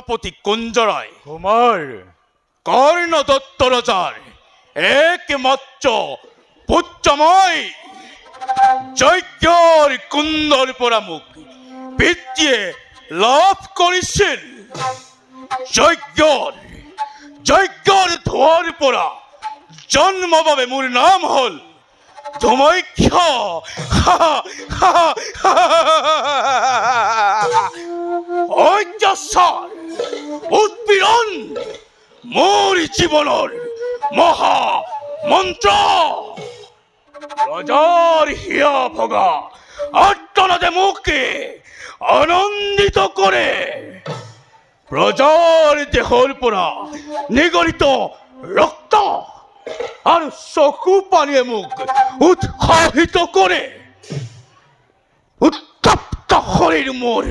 সেনাপতি কুঞ্জরায় কুমার কর্ণ দত্ত রজার একমাত্র পুত্রময় যজ্ঞর কুন্দর পরামুখ পিতিয়ে লাভ করেছেন। যজ্ঞর ধোয়ার পরা জন্মভাবে মোর নাম হল ধুমৈক্ষ। অত্যাচার উৎপীড়ন মোর জীবনের মহা মন্ত্র। রাজার হিয়া ভগা আর্তনাদে মুখে আনন্দিত করে প্রজার দেহর পরা নিগরিত রক্ত আর চকু পানিয়ে মুখ উৎসাহিত করে উত্তপ্ত শরীর মোর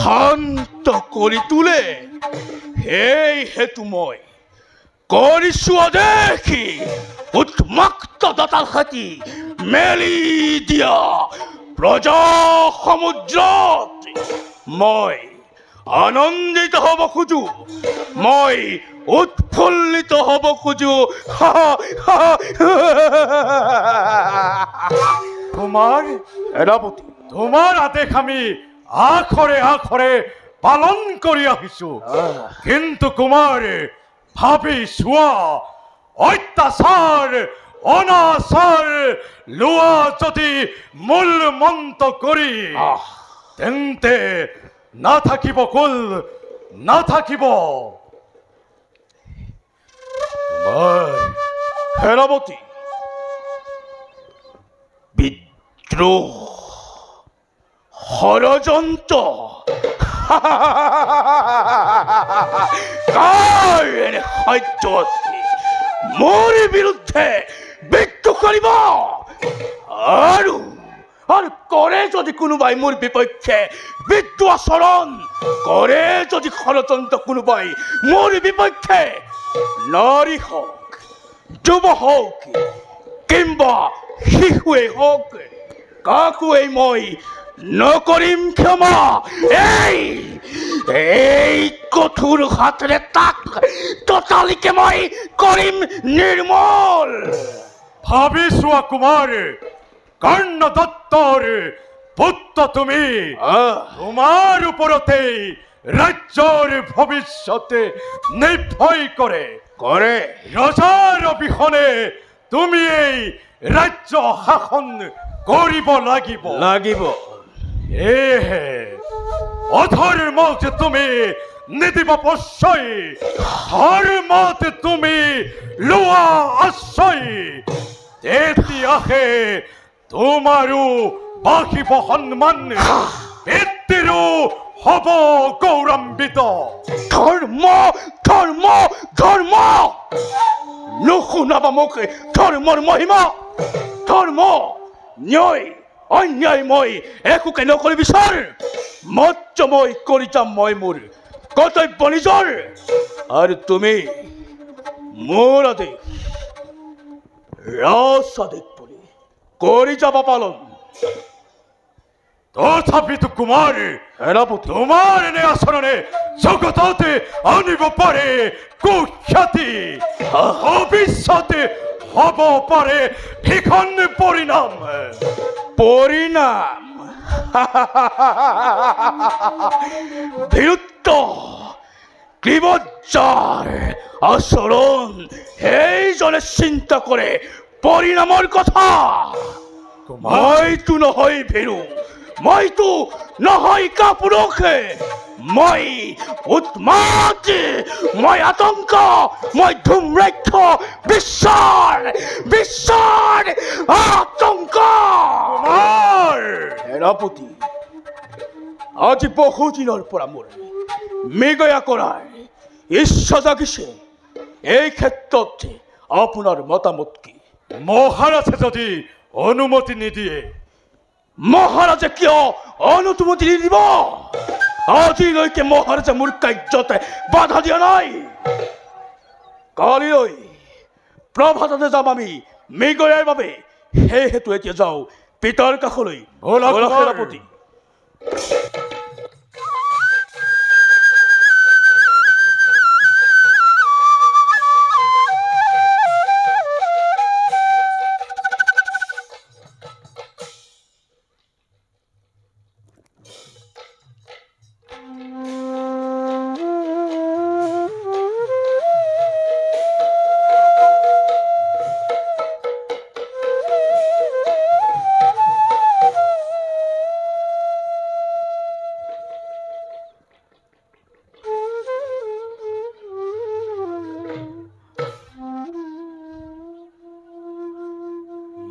শান্ত কৰি তুলে। এই হেতু মই কৰিছো দেখি উন্মুক্ত দাতাল হাতী মেলি দিয়া প্ৰজা সমুদ্ৰত মই আনন্দিত হব খোজো, মই উৎফুল্লিত হব খোজো। কুমাৰ সেনাপতি তোমাৰ আদেশ আমি আখৰে আখৰে পালন কৰি আহিছো, কিন্তু কুমাৰ ভাবি চোৱা অত্যাচাৰ অনাচাৰ লোৱা যদি মূল মন্ত্ৰ কৰি তেন্তে নাথাকিব কুল নাথাকিব। সেনাপতি বিদ্ৰোহ ষড়যন্ত্ৰ কাৰ সাধ্য আছে মোৰ বিৰুদ্ধে বিদ্ৰোহ কৰিব? আৰু কৰে যদি কোনোবাই মোৰ বিপক্ষে বিদ্ৰোহ আচৰণ কৰে, যদি ষড়যন্ত্ৰ কোনোবাই মোৰ বিপক্ষে নাৰী হোক যুব হোক কিংবা শিশুৱে হোক কাকুৱে মই নকৰিম ক্ষমা। এই কঠোৰ হাতৰে তাক টোটালিকে মই কৰিম নিৰ্মূল। ভাবি চোৱা কুমাৰ, কৰ্ণ দত্তৰ পুত্ৰ তুমি, তোমাৰ উপৰতেই ৰাজ্যৰ ভবিষ্যতে নিৰ্ভয় কৰে কৰে ৰজাৰ অবিহনে তুমি এই ৰাজ্য শাসন কৰিব লাগিব। এহে অধৰ্মক তুমি নিদিব প্ৰশ্ৰয়, ধৰ্মত তুমি লোৱা আশ্ৰয়, তেতিয়াহে তোমাৰো বাঢ়িব সন্মান, পিতৃৰো হব গৌৰৱান্বিত। ধৰ্ম ধৰ্ম ধৰ্ম নুশুনাবা মোক ধৰ্মৰ মহিমা। ধৰ্ম ন্যায় অন্যায় মই একোকে নকৰি বিচাৰ, মাত্ৰ মই কৰি যাম মই মোৰ কৰ্তব্য নিজৰ। আৰু তুমি মোৰ আদেশ ৰাজ আদেশ বুলি কৰি যাবা পালন। তথাপিতো কুমাৰ সেনাপতি তোমাৰ এনে আচৰণে জগততে আনিব পাৰে কুখ্যাতি, ভৱিষ্যতে হব পাৰে ভীষণ পৰিণাম। পৰিণাম বিৰুদ্ধ ক্লিবজ্জাৰ আচৰণ সেইজনে চিন্তা কৰে পৰিণামৰ কথা। মইতো নহয় ভীৰু, মইতো নহয় কাপুৰুষে, মই উন্মাদ, মই আতংক, মই ধূম্ৰাক্ষ বিশ্বৰ আতংক। সেনাপতি আজি বহুদিনৰ পৰা মোৰ মৃগয়া কৰাৰ ইচ্ছা জাগিছে, এই ক্ষেত্ৰত আপোনাৰ মতামত কি? মহাৰাজে যদি অনুমতি নিদিয়ে? মহাৰাজে কিয় অনুমতি নিদিব? আজিলৈকে মহাৰাজে মোৰ কাৰ্যতে বাধা দিয়া নাই। কালিলৈ প্ৰভাততে যাম আমি মৃগয়াৰ বাবে, সেয়েহেতু এতিয়া যাওঁ পিতাৰ কাষলৈ। সেনাপতি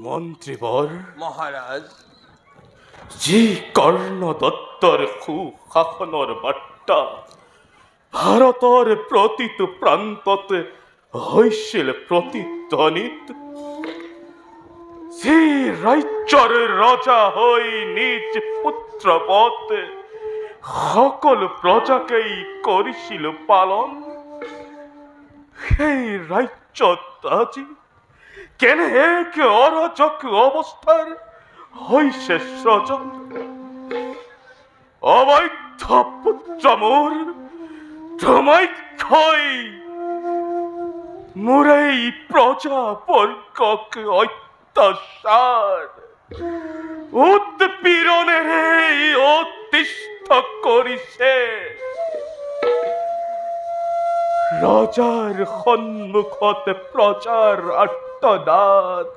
মন্ত্ৰীবৰ মহাৰাজ যি কৰ্ণ দত্তৰ সুশাসনৰ বাৰ্তা ভাৰতৰ প্ৰতিটো প্ৰান্ততে হৈছিল প্ৰতিধ্বনিত, যি ৰাজ্যৰ ৰজা হৈ নিজ পুত্ৰবৎ সকলো প্ৰজাকেই কৰিছিল পালন, সেই ৰাজ্যত আজি কেনে এক অৰাজক অৱস্থাৰ হৈছে সৃজন। অবৈধ পুত্ৰ মোৰ ধৰ্মাক্ষয় মোৰ এই প্ৰজাবৰ্গক অত্যাচাৰ উৎপীড়নেৰে অতিষ্ঠ কৰিছে। ৰজাৰ সন্মুখত প্ৰজাৰ আৰ্তনাদ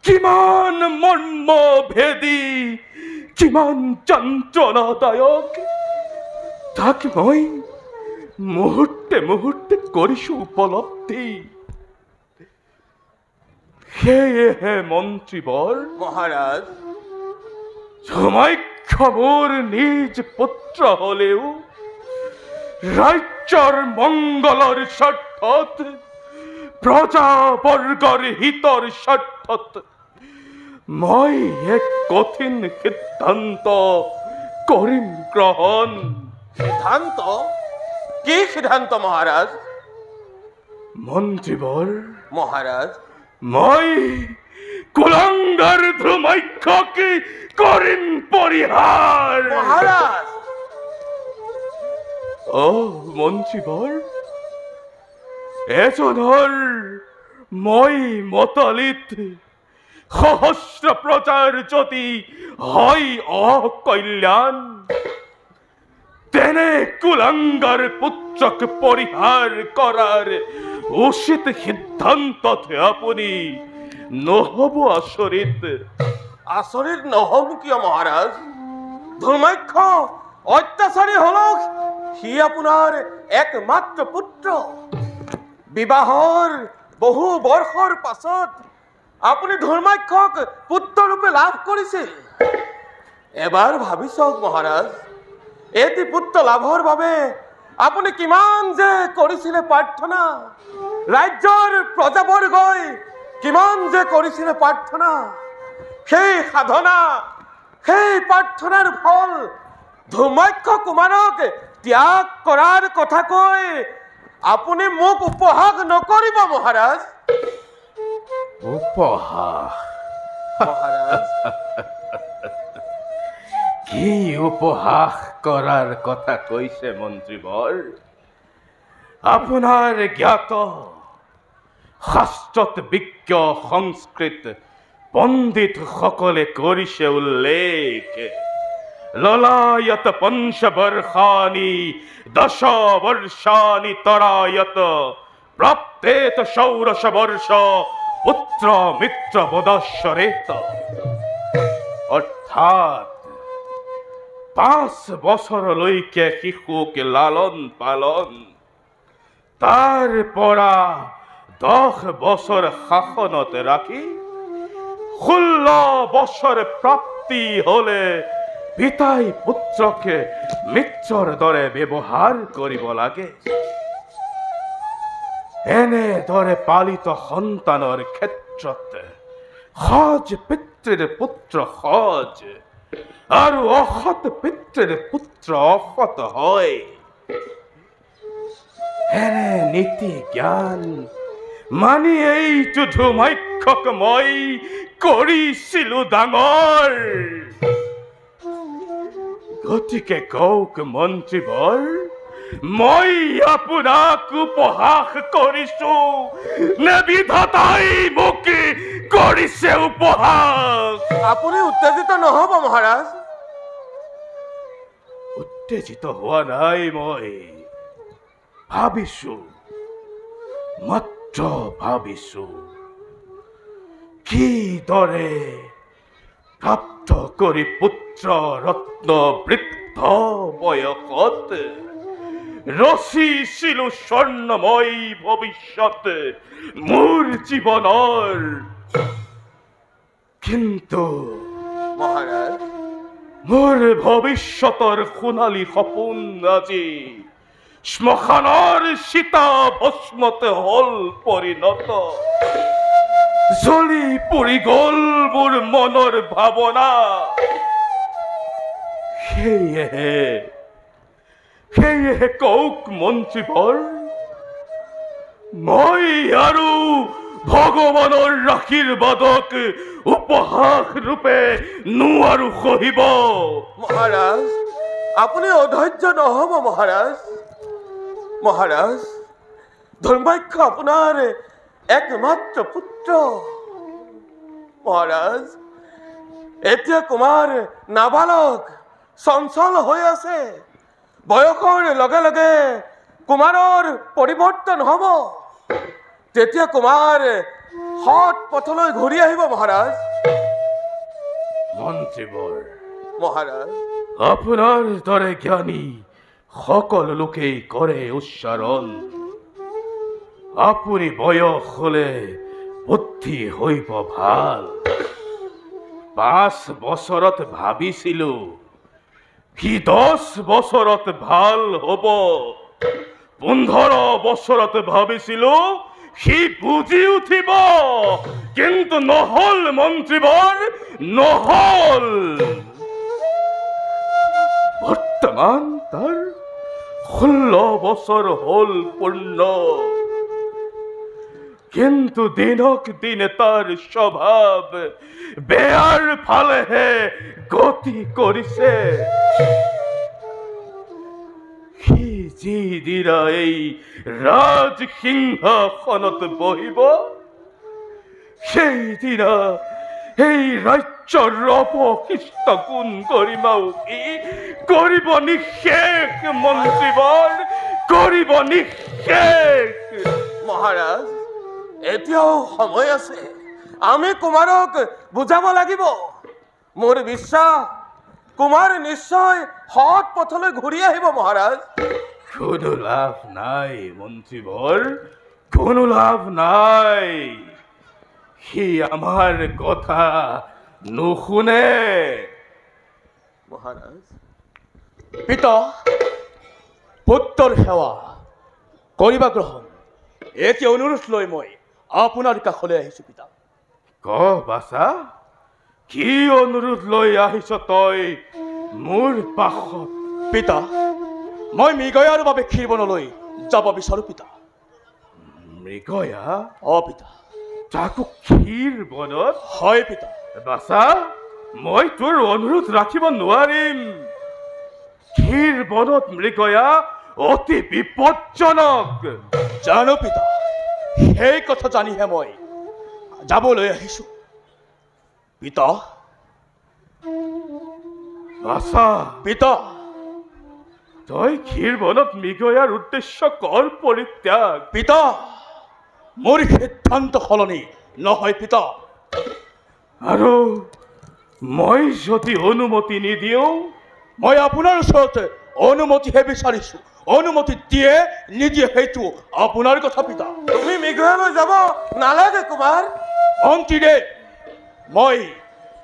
কিমান মৰ্মভেদী, কিমান যন্ত্ৰণাদায়ক, তাক মই মুহূৰ্তে মুহূৰ্তে কৰিছো উপলব্ধি। সেয়েহে মন্ত্ৰীবৰ মহাৰাজ ধৰ্মাক্ষ মোৰ নিজ পুত্ৰ হলেও ৰাজ্যৰ মংগলৰ স্বাৰ্থত প্ৰজাবৰ্গৰ হিতৰ স্বাৰ্থত মই এক কঠিন সিদ্ধান্ত কৰিম গ্ৰহণ। সিদ্ধান্ত? কি সিদ্ধান্ত মহাৰাজ? মন্ত্ৰীবৰ মহাৰাজ মই কুলাংগাৰ ধৰ্মাক্ষক কৰিম পৰিহাৰ। মহাৰাজ মন্ত্ৰীবৰ এজনৰ মই মতালিত সহস্ৰ প্ৰজাৰ যদি হয় অকল্যাণ, তেনে কুলাংগাৰ পুত্ৰক পৰিহাৰ কৰাৰ উচিত সিদ্ধান্তত আপুনি নহব আচৰিত। আচৰিত নহম কিয় মহাৰাজ? ধৰ্মাক্ষ অত্যাচাৰী হলেও সি আপোনাৰ একমাত্ৰ পুত্ৰ। বিবাহৰ বহু বৰ্ষৰ পাছত আপুনি ধৰ্মাক্ষক পুত্ৰৰূপে লাভ কৰিছিল। এবাৰ ভাবি চাওক মহাৰাজ, এটি পুত্ৰ লাভৰ বাবে আপুনি কিমান যে কৰিছিলে প্ৰাৰ্থনা, ৰাজ্যৰ প্ৰজাবৰ্গই কিমান যে কৰিছিলে প্ৰাৰ্থনা, সেই সাধনা সেই প্ৰাৰ্থনাৰ ফল ধৰ্মাক্ষ কুমাৰক ত্যাগ কৰাৰ কথা কৈ আপুনি মোক উপহাস নকৰিব মহাৰাজ। উপহাস? মহাৰাজ কি উপহাস কৰাৰ কথা কৈছে মন্ত্ৰীবৰ? আপোনাৰ জ্ঞাত শাস্ত্ৰত বিজ্ঞ সংস্কৃত পণ্ডিত সকলে কৰিছে উল্লেখ, ললায়ত পঞ্চবৰ্ষাণি দশ বৰ্ষাণি তৰায়ত প্ৰাপ্তেত ষোড়শ বৰ্ষ পুত্ৰ মিত্ৰ বদাশ্বৰেত। অৰ্থাৎ 5 বছৰলৈকে শিশুক লালন পালন, তাৰ পৰা 10 বছৰ শাসনত ৰাখি 16 বছৰ প্ৰাপ্তি হলে পিতাই পুত্ৰকে মিত্ৰৰ দৰে ব্যৱহাৰ কৰিব লাগে। এনেদৰে পালিত সন্তানৰ ক্ষেত্ৰত সজ পিতৃৰ পুত্ৰ সজ আৰু অসৎ পিতৃৰ পুত্ৰ অসৎ হয়। এনে নীতি জ্ঞান মানি এইটো ধৰ্মাক্ষক মই কৰিছিলো ডাঙৰ। গতিকে কওক মন্ত্ৰীবৰ, মই আপোনাক উপহাস কৰিছো নে বিধাতাই মোক কৰিছে উপহাস? আপুনি উত্তেজিত নহব মহাৰাজ। উত্তেজিত হোৱা নাই, মই ভাবিছো, মাত্ৰ ভাবিছো কিদৰে প্ৰাপ্ত কৰি পুত্ৰ ৰত্ন বৃদ্ধ বয়সত ৰচিছিলো স্বৰ্ণময় ভৱিষ্যত মোৰ জীৱনৰ। কিন্তু মহাৰাজ মোৰ ভৱিষ্যতৰ সোণালী সপোন আজি শ্মশানৰ চিতা ভস্মতে হল পৰিণত জ্বলি পৰি গল মোৰ মনৰ ভাৱনা সেয়েহে কওক মন্ত্ৰীবৰ মই আৰু ভগৱানৰ আশীৰ্বাদক উপহাস ৰূপে নোৱাৰো সহিব মহাৰাজ আপনি অধৈৰ্য নহব মহাৰাজ মহাৰাজ ধৰ্মাক্ষ আপনাৰ একমাত্ৰ পুত্ৰ মহাৰাজ এতিয়া কুমাৰ নাবালক চঞ্চল হৈ আছে বয়সৰ লগে লগে কুমাৰৰ পৰিৱৰ্তন হ'ব তেতিয়া কুমাৰ সৎ পথলৈ ঘূৰি আহিব মহাৰাজ মন্ত্ৰীবৰ মহাৰাজ আপোনাৰ দৰে জ্ঞানী সকলো লোকেই কৰে উচ্চাৰণ আপুনি বয়স হলে বুদ্ধি হইব ভাল 5 বছৰত ভাবিছিলো কি 10 বছৰত ভাল হ'ব 15 বছৰত ভাবিছিলো সি বুজি উঠিব কিন্তু নহল মন্ত্ৰীবৰ নহল বৰ্তমান তাৰ 16 বছৰ হল পূৰ্ণ কিন্তু দিনক দিনে তাৰ স্বভাৱ বেয়াৰ ফালেহে গতি কৰিছে সি যিদিনা এই ৰাজসিংহাসনত বহিব সেইদিনা এই ৰাজ্যৰ অপকৃষ্ট গুণ গৰিমাও সি কৰিব নিশেষ মন্ত্ৰীবৰ কৰিব নিশেষ মহাৰাজ এতিয়াও সময় আছে আমি কুমাৰক বুজাব লাগিব মোৰ বিশ্বাস কুমাৰ নিশ্চয় সৎ পথলৈ ঘূৰি আহিব মহাৰাজ কোনো লাভ নাই মন্ত্ৰীবৰ কোনো লাভ নাই সি আমাৰ কথা নুশুনে মহাৰাজ পিতা পুত্ৰৰ সেৱা কৰিবা গ্ৰহণ এটি অনুৰোধ লৈ মই আপোনাৰ কাষলৈ আহিছো পিতা ক বাছা কি অনুৰোধ লৈ আহিছ তই মোৰ পাশত পিতা মই মৃগয়াৰ বাবে ক্ষীৰ বনলৈ যাব বিচাৰো পিতা মৃগয়া পিতা তাকো ক্ষীৰ বনত হয় পিতা বাছা মই তোৰ অনুৰোধ ৰাখিব নোৱাৰিম ক্ষীৰ বনত মৃগয়া অতি বিপদজনক জানো পিতা সেই কথা জানিহে মই যাবলৈ আহিছো পিতা বাছা পিতা তই ক্ষীৰ বনত মৃগয়াৰ উদ্দেশ্য কৰ পৰিত্যাগ পিতা মোৰ সিদ্ধান্ত সলনি নহয় পিতা আৰু মই যদি অনুমতি নিদিওঁ মই আপোনাৰ ওচৰতে অনুমতিহে বিচাৰিছো অনুমতি দিয়ে নিদিয়ে সেইটো আপোনাৰ কথা পিতা তুমি মৃগয়ালৈ যাব নালাগে কুমাৰ মন্ত্ৰীদেৱ মই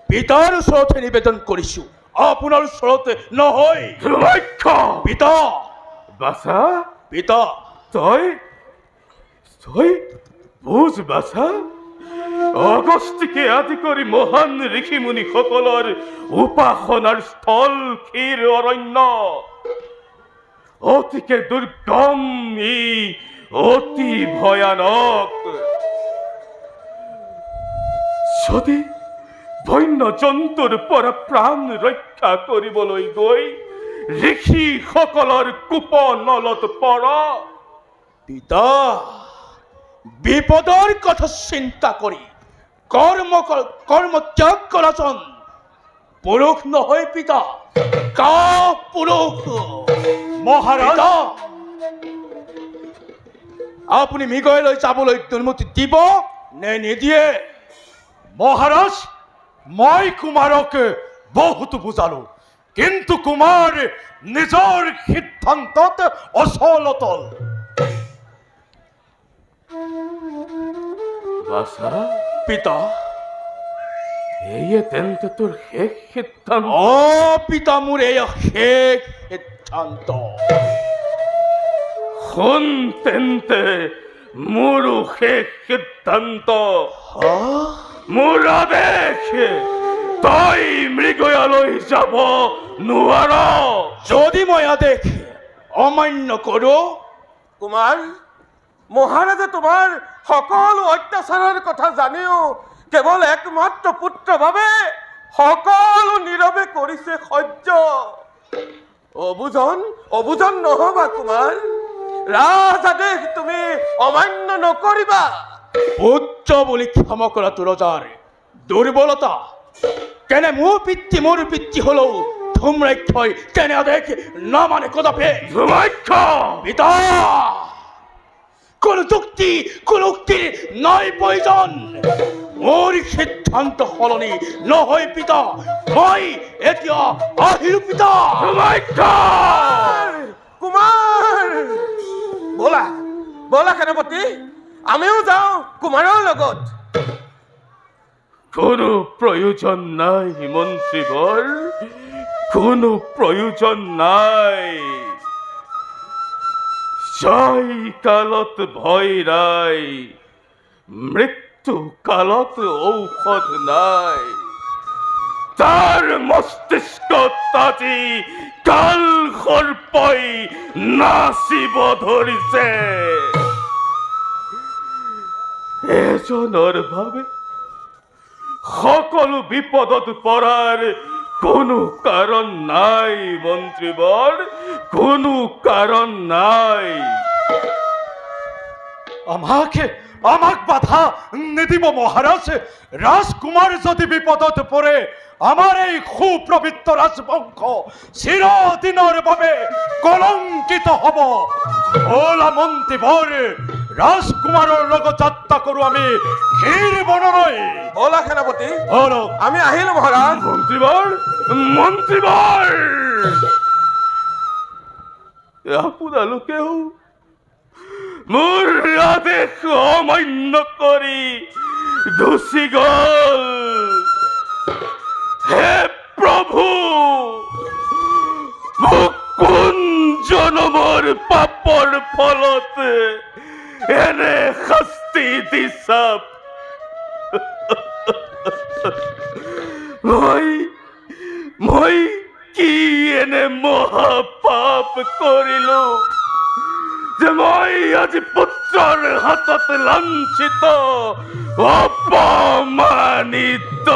পিতাৰ ওচৰতে নিবেদন কৰিছো আপোনাৰ ওচৰতে নহয় লক্ষ্য পিতা বাছা পিতা তই তই বুজ বাছা অগস্তিকে আদি কৰি মহান ঋষিমুনি সকলৰ উপাসনাৰ স্থল ক্ষীৰ অৰণ্য অতিকে দুৰ্গম ই অতি ভয়ানক যদি বন্য জন্তুৰ পৰা প্ৰাণ ৰক্ষা কৰিবলৈ গৈ ঋষিসকলৰ কুপনলত পৰ পিতা বিপদৰ কথা চিন্তা কৰি কৰ্ম ত্যাগ কৰাজন পুৰুষ নহয় পিতা কা পুৰুষ মহাৰাজ আপুনি মৃগয়ালৈ যাবলৈ অনুমতি দিব নে নিদিয়ে মহাৰাজ মই কুমাৰক বহুত বুজালো কিন্তু কুমাৰ নিজৰ সিদ্ধান্তত অচলতল পিতা এয়ে তেন্তে তোৰ শেষ সিদ্ধান্ত পিতা মোৰ এয়া শেষ সিদ্ধান্ত শুন তেন্তে মোৰো শেষ সিদ্ধান্ত মোৰ আদেশ তই মৃগয়ালৈ যাব নোৱাৰ যদি মই আদেশ অমান্য কৰো কুমাৰ মহাৰাজে তোমাৰ সকলো অত্যাচাৰৰ কথা জানিও কেৱল একমাত্ৰ পুত্ৰ ভাবে সকলো নীৰৱে কৰিছে সহ্য অবুজন নহবা কুমাৰ ৰাজ আদেশ তুমি অমান্য নকৰিবা পুত্ৰ বুলি ক্ষমা কৰাটো ৰজাৰ দুৰ্বলতা কেনে মোৰ পিতৃ হলেও ধূম্ৰাক্ষই তেনে আদেশ নামানে কদাপি ধূম্ৰাক্ষ পিতা কোন উক্তিৰ নাই প্ৰয়োজন মোৰ সিদ্ধান্ত সলনি নহয় পিতা মই এতিয়া আহিলো পিতা ধূম্ৰাক্ষ কুমাৰ বলা সেনাপতি আমিও যাওঁ কুমাৰৰ লগত কোনো প্ৰয়োজন নাই মন্ত্ৰীবৰ কোনো প্ৰয়োজন নাই জয় কালত ভয় নাই মৃত্যু কালত ঔষধ নাই তাৰ মস্তিষ্কত আজি কাল সৰ্পই নাচিব ধৰিছে এজনৰ ভাৱে সকলো বিপদত পৰাৰ কোনো কাৰণ নাই মন্ত্ৰীবৰ কোনো কাৰণ নাই আমাক বাধা নিদিব মহাৰাজ ৰাজকুমাৰ যদি বিপদত পৰে আমাৰ এই সুপ্ৰবৃত্ত ৰাজবংশ চিৰদিনৰ বাবে কলংকিত হ'ব বলা মন্ত্ৰীবৰ ৰাজকুমাৰৰ লগত যাত্ৰা কৰো আমি ক্ষীৰ বনলৈ বলা সেনাপতি বলক আমি আহিলো মহাৰাজ মন্ত্ৰীবৰ আপোনালোকেও মোৰ আদেশ অমান্য কৰি গুচি গল হে প্ৰভু মোক কোন জনমৰ পাপৰ ফলত এনে শাস্তি দিছা মই কি এনে মহাপাপ কৰিলো যে মই আজি পুত্ৰৰ হাতত লাঞ্ছিত অপমানিত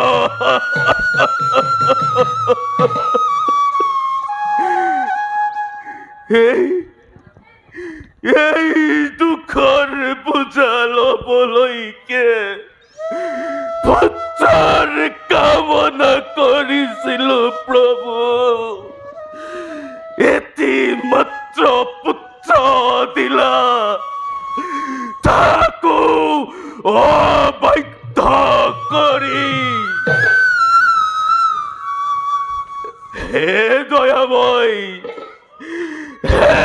এই দুখৰ বোজা লবলৈকে পুত্ৰৰ কামনা কৰিছিলো প্ৰভু এটি মাত্ৰ পুত্ৰ দিলা তাকো অবাধ্য কৰি হে দয়াময় হে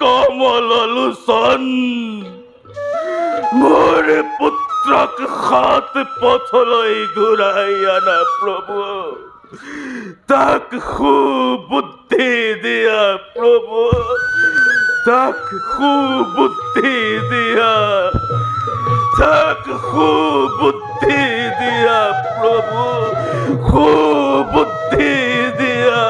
কমল লোচন মোৰ পুত্ৰক সৎ পথলৈ ঘূৰাই আনা প্ৰভু তাক সুবুদ্ধি দিয়া প্ৰভু তাক সুবুদ্ধি দিয়া তাক সুবুদ্ধি দিয়া প্ৰভু সুবুদ্ধি দিয়া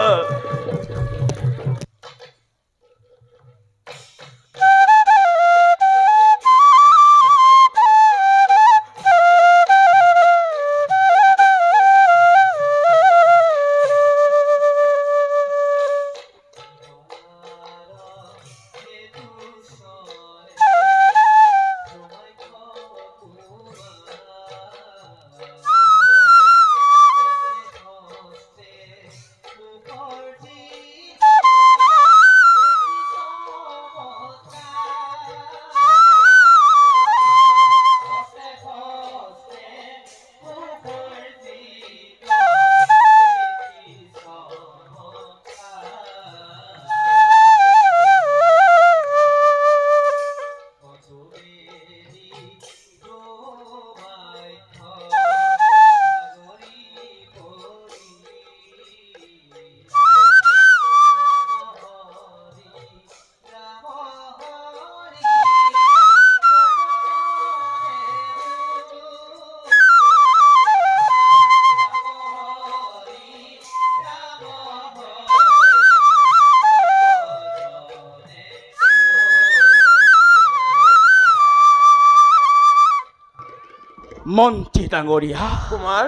মন্ত্ৰী ডাঙৰীয়া কুমাৰ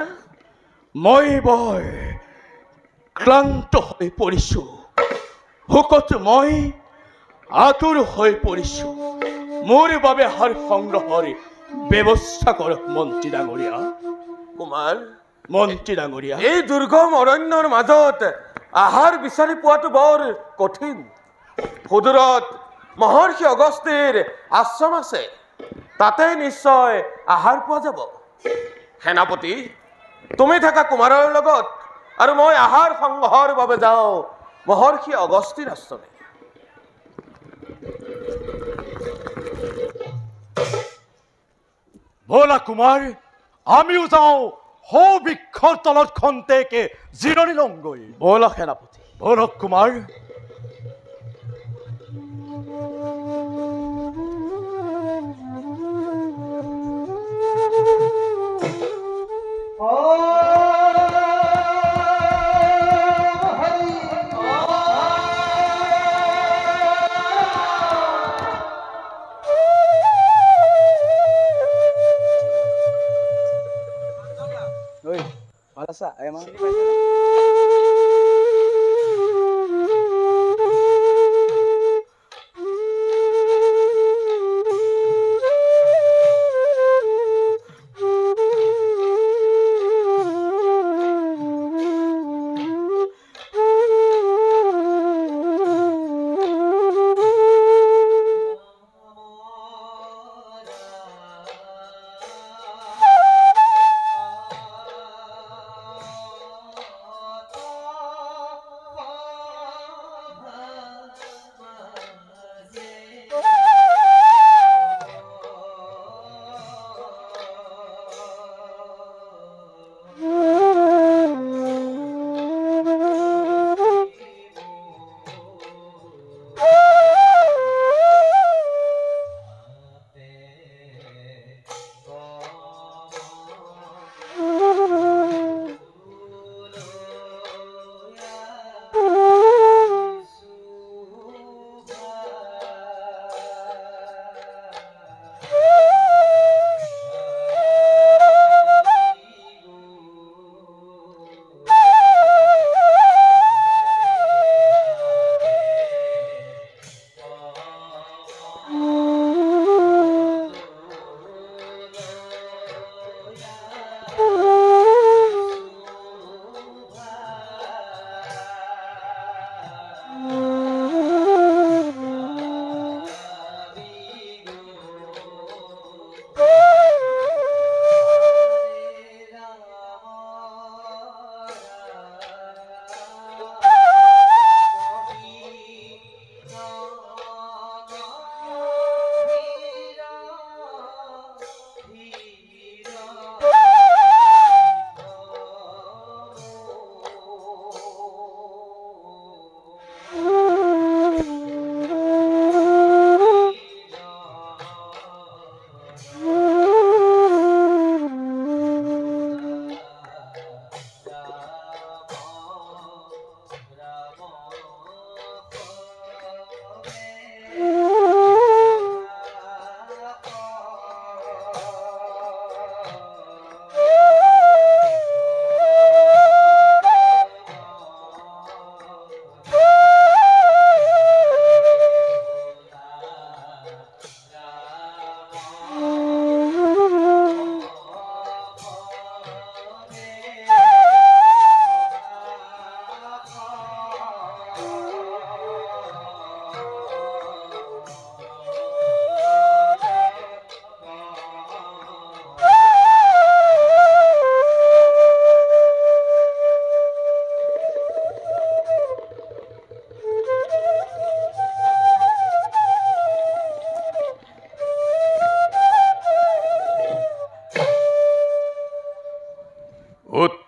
মই বৰ ক্লান্ত হৈ পৰিছোঁ ভোকত মই আতুৰ হৈ পৰিছোঁ মোৰ বাবে আহাৰ সংগ্ৰহৰ ব্যৱস্থা কৰক মন্ত্ৰী ডাঙৰীয়া কুমাৰ মন্ত্ৰী ডাঙৰীয়া এই দুৰ্গম অৰণ্যৰ মাজত আহাৰ বিচাৰি পোৱাটো বৰ কঠিন সুদূৰত মহৰ্ষি অগস্ত্যৰ আশ্ৰম আছে তাতে নিশ্চয় আহাৰ পোৱা যাব সেনাপতি তুমি থাকা কুমাৰৰ লগত আৰু মই আহাৰ সংগ্ৰহৰ বাবে যাওঁ মহৰ্ষি অগস্ত্যৰ আশ্ৰমে বলা কুমাৰ আমিও যাওঁ হৌ বৃক্ষৰ তলত খন্তেকে জিৰণি লওঁগৈ ব'লা সেনাপতি বলক কুমাৰ ভাল আছা এমা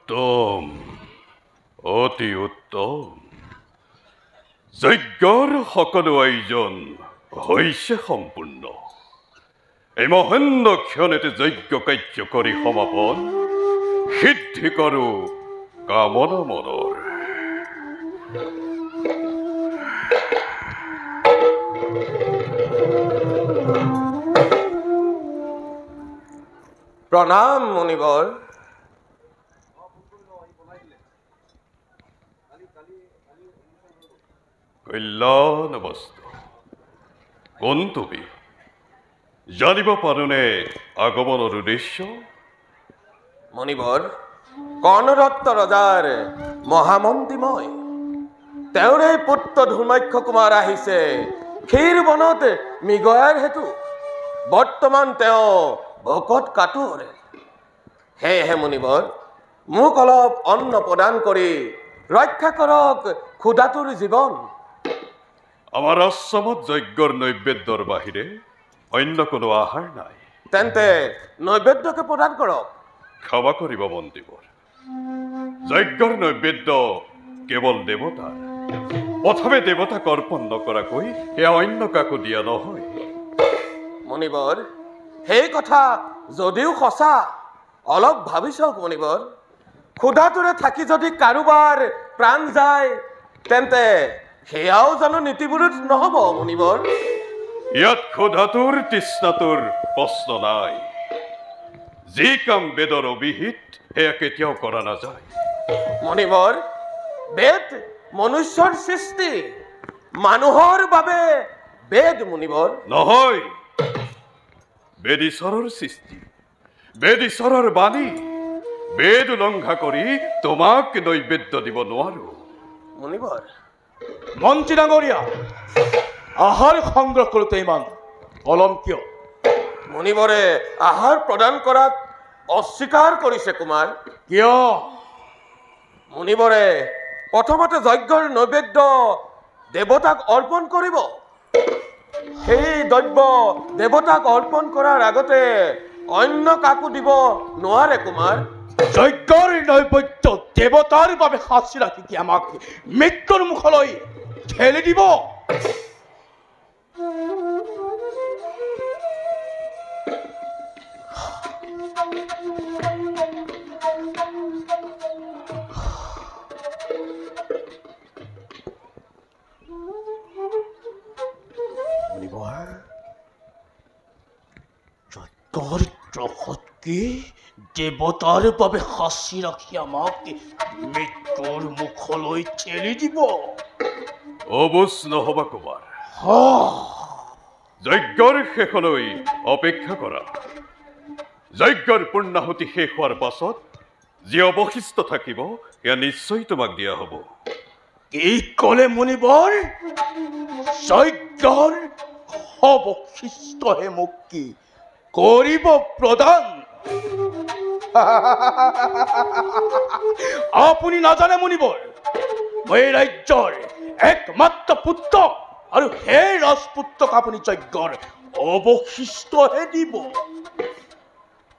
উত্তম অতি উত্তম যজ্ঞৰ সকলো আয়োজন হৈছে সম্পূৰ্ণ এই মহেন্দ্ৰ ক্ষণতে যজ্ঞ কাৰ্যকৰী সমাপন সিদ্ধি কৰো কামনা মনৰ প্ৰণাম মুনিবৰ। কল্যাণ বস্তু কোন তুমি জানিব পাৰোনে আগমনৰ উদ্দেশ্য? মুনিবৰ, কৰ্ণদত্ত ৰজাৰ মহামন্ত্ৰী মই। তেওঁৰে পুত্ৰ ধৰ্মাক্ষ কুমাৰ আহিছে ক্ষীৰ বনত মৃগয়াৰ হেতু। বৰ্তমান তেওঁ ভোকত কাটোৰ। সেয়েহে মুনিবৰ, মোক অলপ অন্ন প্ৰদান কৰি ৰক্ষা কৰক ক্ষুধাতুৰ জীৱন। আমাৰ আশ্ৰমত যজ্ঞৰ নৈবেদ্যৰ বাহিৰে অন্য কোনো আহাৰ নাই। তেন্তে নৈবেদ্যকে প্ৰদান কৰক। ক্ষমা কৰিব মন্ত্ৰীবৰ, যজ্ঞৰ নৈবেদ্য কেৱল দেৱতাৰ। প্ৰথমে দেৱতাক অৰ্পণ নকৰাকৈ এয়া অন্য কাকো দিয়া নহয়। মুনিবৰ, সেই কথা যদিও সঁচা, অলপ ভাবি চাওক মুনিবৰ। ক্ষুধাটোৰে থাকি যদি কাৰোবাৰ প্ৰাণ যায়, তেন্তে সেয়াও জানো নীতিবিৰুদ্ধ নহ'ব মুনিবৰ? ইয়াত ক্ষুধাতুৰ তৃষ্ণাতুৰ প্ৰশ্ন নাই। যি কাম বেদৰ অবিহিত সেয়া কেতিয়াও কৰা নাযায়। মুনিবৰ, বেদ মনুষ্যৰ সৃষ্টি, মানুহৰ বাবে বেদ মুনিবৰ। নহয়, বেদ ঈশ্বৰৰ সৃষ্টি, বেদ ঈশ্বৰৰ বাণী। বেদ উলংঘা কৰি তোমাক নৈবেদ্য দিব নোৱাৰো। মুনিবৰ, মন্ত্ৰী ডাঙৰীয়া, আহাৰ সংগ্ৰহ কৰোঁতে ইমান পলম কিয়? মুনিবৰে আহাৰ প্ৰদান কৰাত অস্বীকাৰ কৰিছে কুমাৰ। কিয়? মুনিবৰে প্ৰথমতে যজ্ঞৰ নৈবেদ্য দেৱতাক অৰ্পণ কৰিব। সেই দ্ৰব্য দেৱতাক অৰ্পণ কৰাৰ আগতে অন্য কাকো দিব নোৱাৰে কুমাৰ। যজ্ঞৰ নৈবেদ্য দেৱতাৰ বাবে সাঁচি ৰাখি কি আমাক মৃত্যুৰ মুখলৈ ঠেলি দিব? যজ্ঞৰ দ্ৰহতকে দেৱতাৰ বাবে সাঁচি ৰাখি আমাক মৃত্যুৰ মুখলৈ ঠেলি দিব? অবুজ নহবা কুমাৰ, যজ্ঞৰ শেষলৈ অপেক্ষা কৰা। যজ্ঞৰ পূৰ্ণাহুতি শেষ হোৱাৰ পাছত যি অৱশিষ্ট থাকিব এয়া নিশ্চয় তোমাক দিয়া হ'ব। কি ক'লে মুনিবৰ? যজ্ঞৰ অৱশিষ্টহে মোক কি কৰিব প্ৰদান? আপুনি নাজানে মুনিবৰ, মই এই ৰাজ্যৰ একমাত্ৰ পুত্ৰ, আৰু সেই ৰাজপুত্ৰক আপুনি যজ্ঞৰ অৱশিষ্টহে দিব।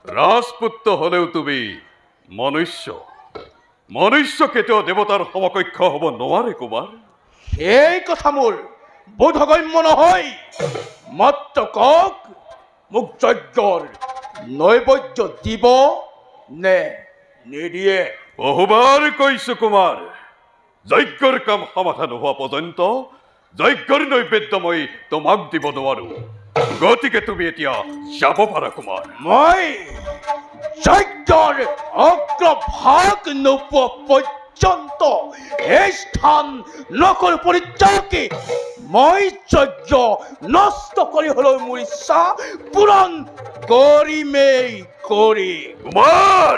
ৰাজপুত্ৰ হলেও তুমি মনুষ্য। মনুষ্য কেতিয়াও দেৱতাৰ সমকক্ষ হ'ব নোৱাৰে কুমাৰ। সেই কথা মোৰ বোধগম্য নহয়। মাত্ৰ কওক, মোক যজ্ঞৰ নৈবেদ্য দিব নে নিদিয়ে? বহুবাৰ কৈছো কুমাৰ, যজ্ঞৰ কাম সমাধান নোহোৱা পৰ্যন্ত যজ্ঞৰ নৈবেদ্য মই তোমাক দিব নোৱাৰো। গতিকে তুমি এতিয়া যাব পাৰা কুমাৰ। মই যজ্ঞৰ অগ্ৰভাগ নোপোৱা পৰ্যন্ত এই স্থান নকৰো পৰিত্যাগী। মই যজ্ঞ নষ্ট কৰি হলেও মোৰ ইচ্ছা পূৰণ কৰিমেই কৰিম। কুমাৰ,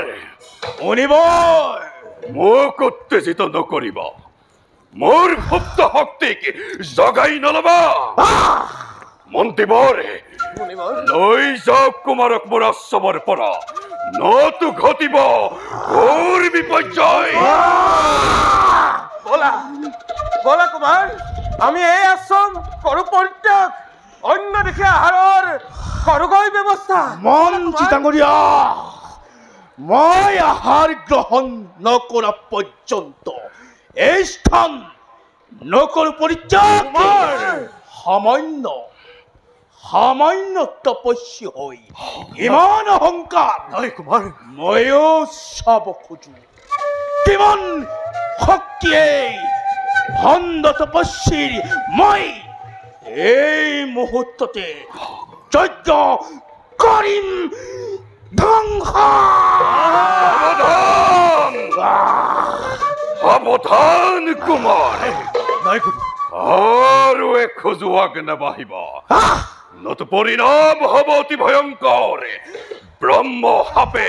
মুনিবৰ, মোক উত্তেজিত নকৰিবা। মোৰ সুপ্ত শক্তিক জগাই নলবা। মন্ত্ৰীবৰ, মুনিবৰ, লৈ যাওক কুমাৰক মোৰ আশ্ৰমৰ পৰা, নতু ঘটিব ঘোৰ বিপৰ্যয়। বলা বলা কুমাৰ, আমি এই আশ্ৰম কৰো পৰিত্যাগ। অন্য দিশে আহাৰৰ কৰোগৈ ব্যৱস্থা। মন্ত্ৰী ডাঙৰীয়া, মই আহাৰ গ্ৰহণ নকৰা পৰ্যন্ত এই স্থান নকৰো পৰিত্যাগ। সামান্য তপস্যী হৈ ইমান অহংকাৰ নাই কুমাৰ, ময়ো চাব খোজো কিমান শক্তিয়ে ভণ্ড তপস্বীৰ মই এই মুহূৰ্ততে যজ্ঞ কৰিম ধ্বংস সাৱধান কুমাৰ নাই গুৰু আৰু খোজোৱাক নাবাহিব নত পৰিণাম হ'ব অতি ভয়ংকৰ ব্ৰহ্ম সাপে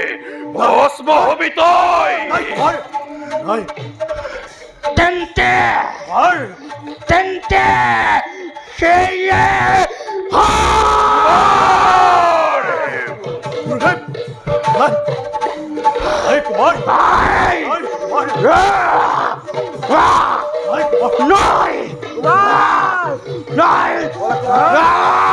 ভস্ম হবি তই নাই কুমাৰ নাই তেন্তে কুমাৰ তেন্তে সেয়ে গুৰুদেৱ নাই নাই কুমাৰ নাই নাই কুমাৰ নাই নাই কুমাৰ নাই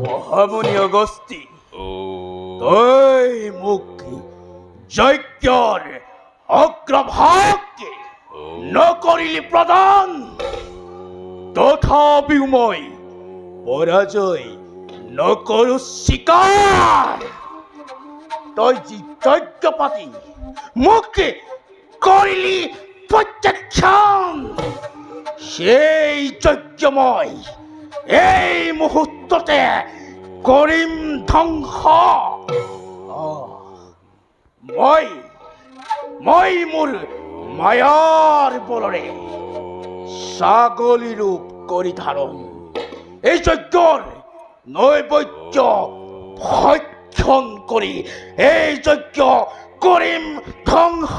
মহামুনি অগস্তি তই মোক যজ্ঞৰ অগ্ৰভাগ নকৰিলি প্ৰদান তথাপিও মই পৰাজয় নকৰো স্বীকাৰ তই যি যজ্ঞ পাতি মোক কৰিলি প্ৰত্যাখ্যান সেই যজ্ঞ মই এই মুহূৰ্ততে কৰিম ধ্বংস মই মোৰ মায়াৰ বলৰে ছাগলী ৰূপ কৰি ধাৰণ এই যজ্ঞৰ নৈবেদ্য ভক্ষণ কৰি এই যজ্ঞ কৰিম ধ্বংস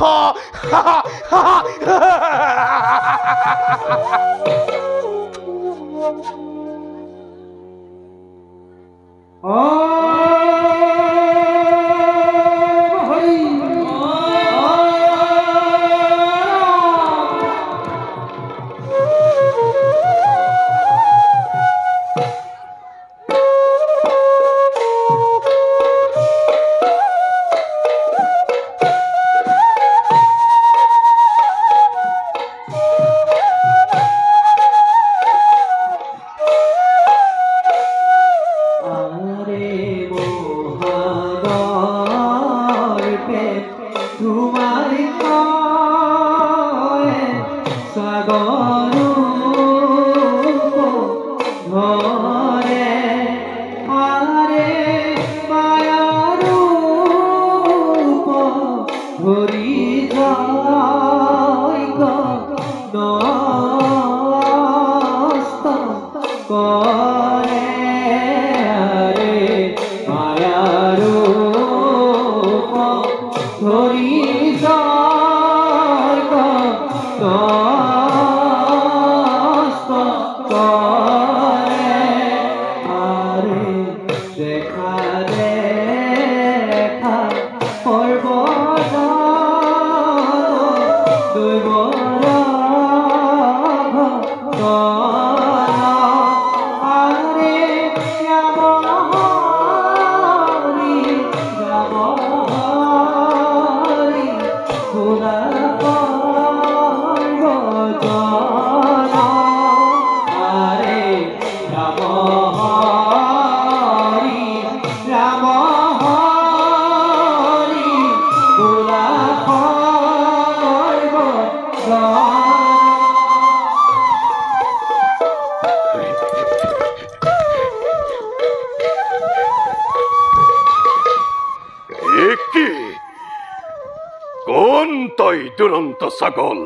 দুৰন্ত ছাগল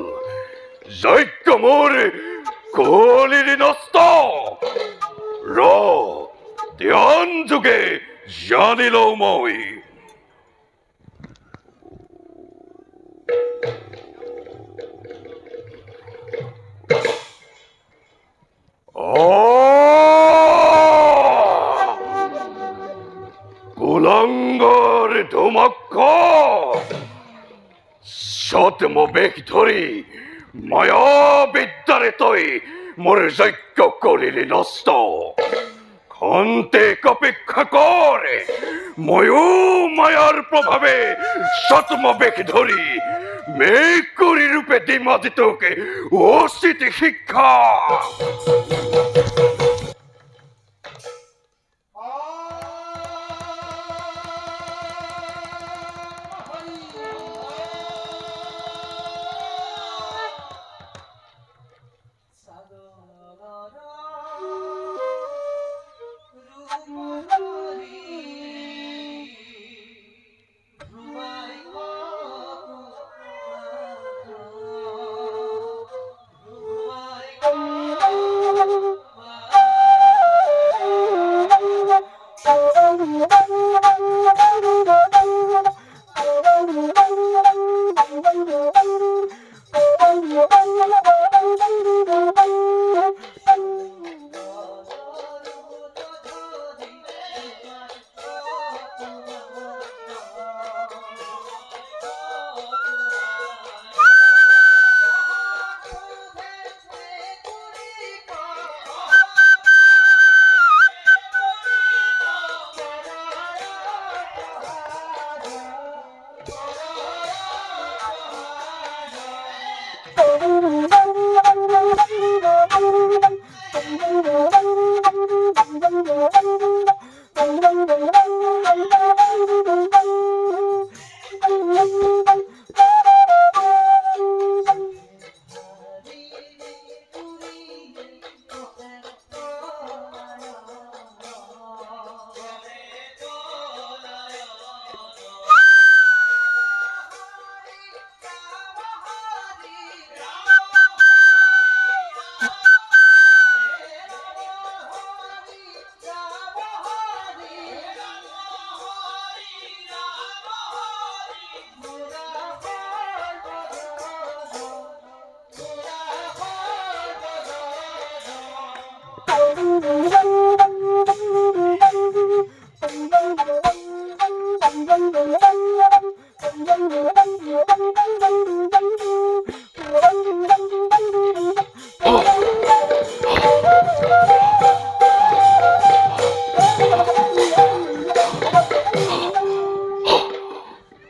যজ্ঞ মোৰ কলিৰি নষ্ট ৰ ধ্যান যোগে জানি লওঁ মই কুলংগৰ ধুমক্ষ সৎ মোবেশ ধৰি মায়া বিদ্যাৰে তই মোৰ যজ্ঞ কৰিলি নষ্ট খন্তেক অপেক্ষা কৰে ময়ো মায়াৰ প্ৰভাৱে সতমবেশ ধৰি মেকুৰী ৰূপে দিম আজি তোকে উচিত শিক্ষা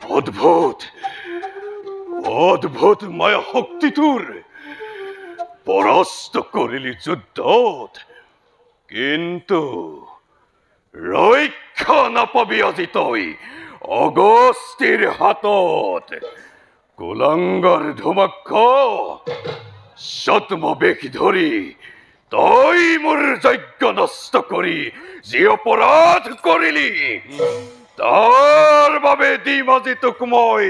অদ্ভুত অদ্ভুত মায়া শক্তি তোৰ পৰাস্ত কৰিলি যুদ্ধত কিন্তু ৰক্ষা নাপাবি আজি তই অগস্তিৰ হাতত কুলাংগাৰ ধুমাক্ষ সতমবেশ ধৰি তই মোৰ যজ্ঞ নষ্ট কৰি যি অপৰাধ কৰিলি তাৰ বাবে দিম আজি তোক মই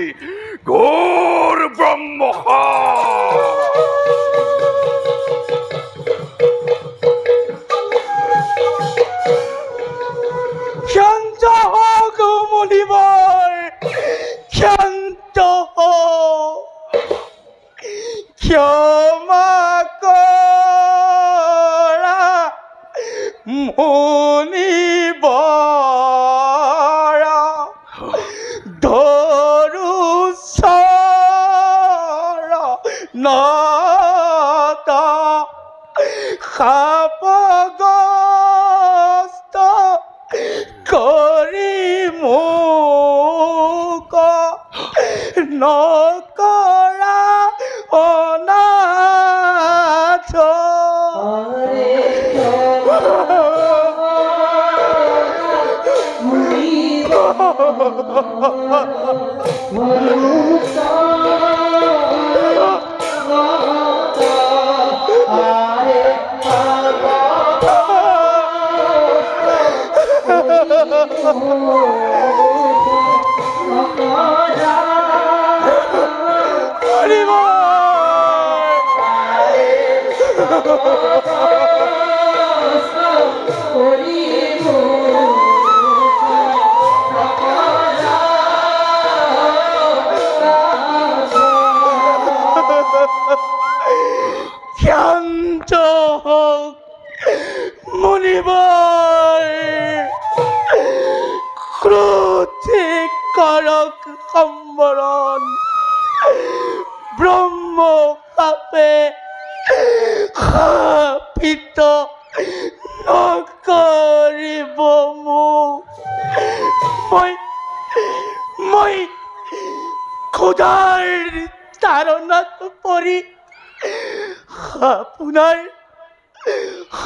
ঘোৰ ব্ৰহ্মশাপ শান্ত হওক মুনিবৰ শান্ত ক্ষমা কৰা মুনিবৰ ধৰু চৰণত শাপগ্ৰস্ত কৰি মোক নকৰা অনাথ শান্ত হওক মুনিবৰ ক্ৰোধে কৰক সম্বৰণ ব্ৰহ্ম কাপে শাপিত নকৰিব মোক মই খোদাৰ তাৰণাত পৰি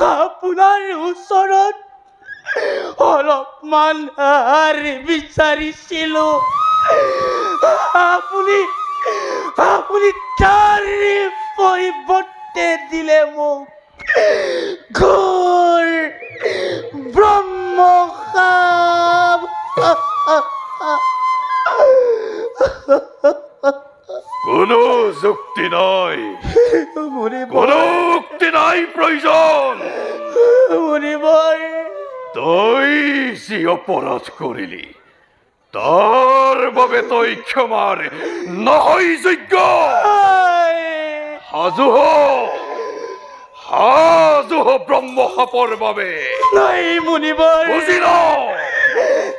আপোনাৰ ওচৰত অলপমান আহাৰ বিচাৰিছিলো আপুনি তাৰ পৰিৱৰ্তে দিলে মোক ঘোৰ ব্ৰহ্মসাপ কোনো যুক্তি নাই কোনো উক্তি নাই প্ৰয়োজন তই যি অপৰাধ কৰিলি তাৰ বাবে তই ক্ষমাৰ নহয় যোগ্য সাজু হ ব্ৰহ্মসাপৰ বাবে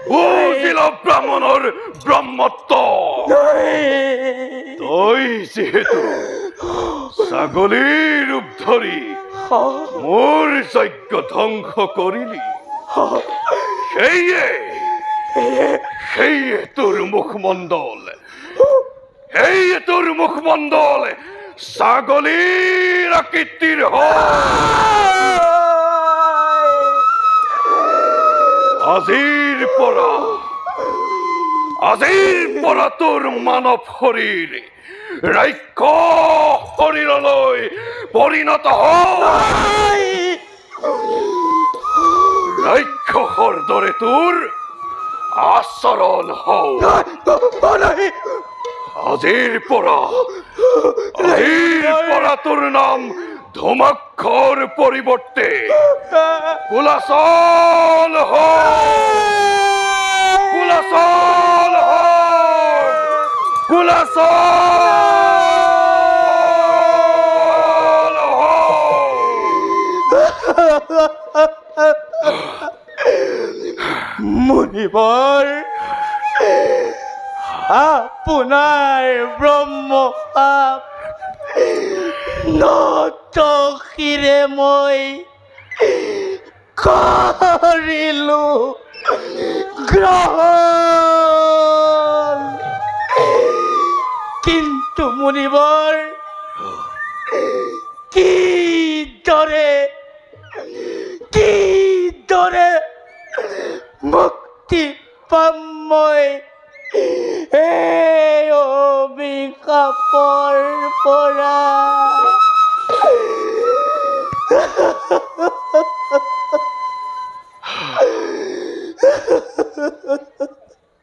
বুজিল ব্ৰাহ্মণৰ ব্ৰহ্মত্ব তই যিহেতু ছাগলীৰ ৰূপ ধৰি মোৰ যজ্ঞ ধ্বংস কৰিলি সেয়ে তোৰ মুখমণ্ডল ছাগলীৰ আকৃতিৰ আজিৰ পৰা তোৰ মানৱ শৰীৰ ৰাক্ষস শৰীৰলৈ পৰিণত ৰাক্ষসৰ দৰে তোৰ আচৰণ আজিৰ পৰা তোৰ নাম ধুমাক্ষৰ পৰিৱৰ্তে কুলাচল মুনিবৰ আপোনাৰ ব্ৰহ্মসাপ নতশিৰে মই কৰিলো গ্ৰহণ কিন্তু মুনিবৰ কিদৰে মুক্তি পাম মই এই অভিশাপৰ পৰা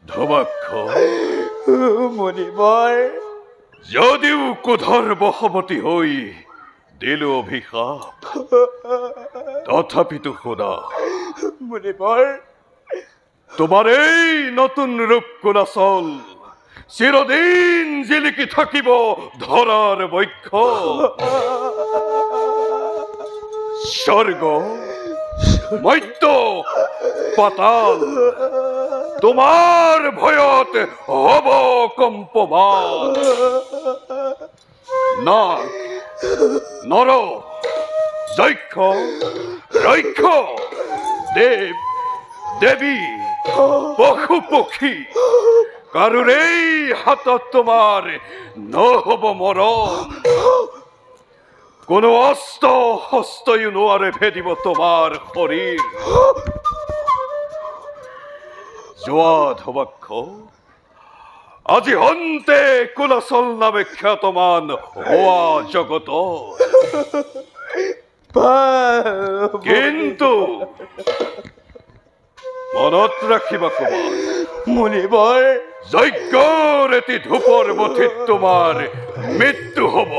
ধুমাক্ষ মুনিবৰ যদিও ক্ৰোধৰ বশৱৰ্তী হৈ দিলো অভিশাপ তথাপিতো শুনা মুনিবৰ তোমাৰ এই নতুন ৰূপ কুলাচল চিৰদিন জিলিকি থাকিব ধৰাৰ বক্ষ স্বৰ্গ মৰ্ত্য পাতাল তোমাৰ ভয়ত হব কম্পমান নাগ নৰ যক্ষ ৰক্ষ দেৱী পশু পক্ষী কাৰোৰেই হাতত তোমাৰ নহব মৰণ কোনো অস্ত্ৰ হস্তয়ো নোৱাৰে ভেদিব তোমাৰ শৰীৰ যোৱা ধুমাক্ষ আজি হন্তে কুলাচল নামে খ্যাতমান হোৱা জগত কিন্তু মনত ৰাখিবা কুমাৰ মুনিবৰ যজ্ঞৰ এটি ধূপৰ বঠিত তোমাৰ মৃত্যু হব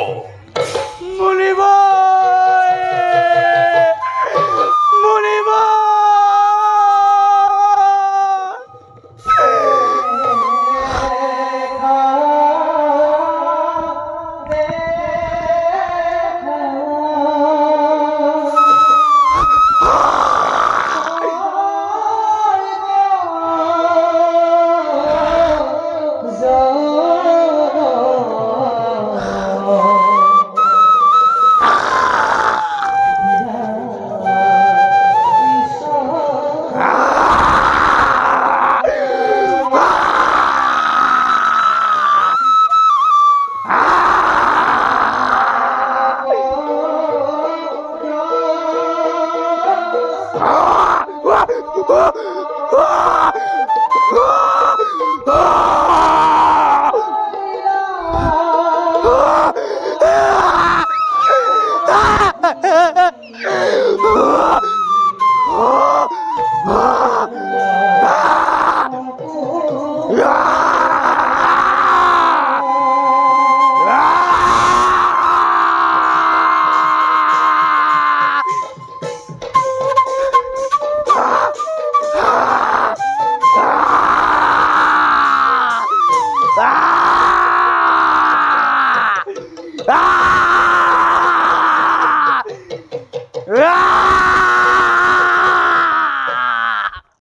Ah!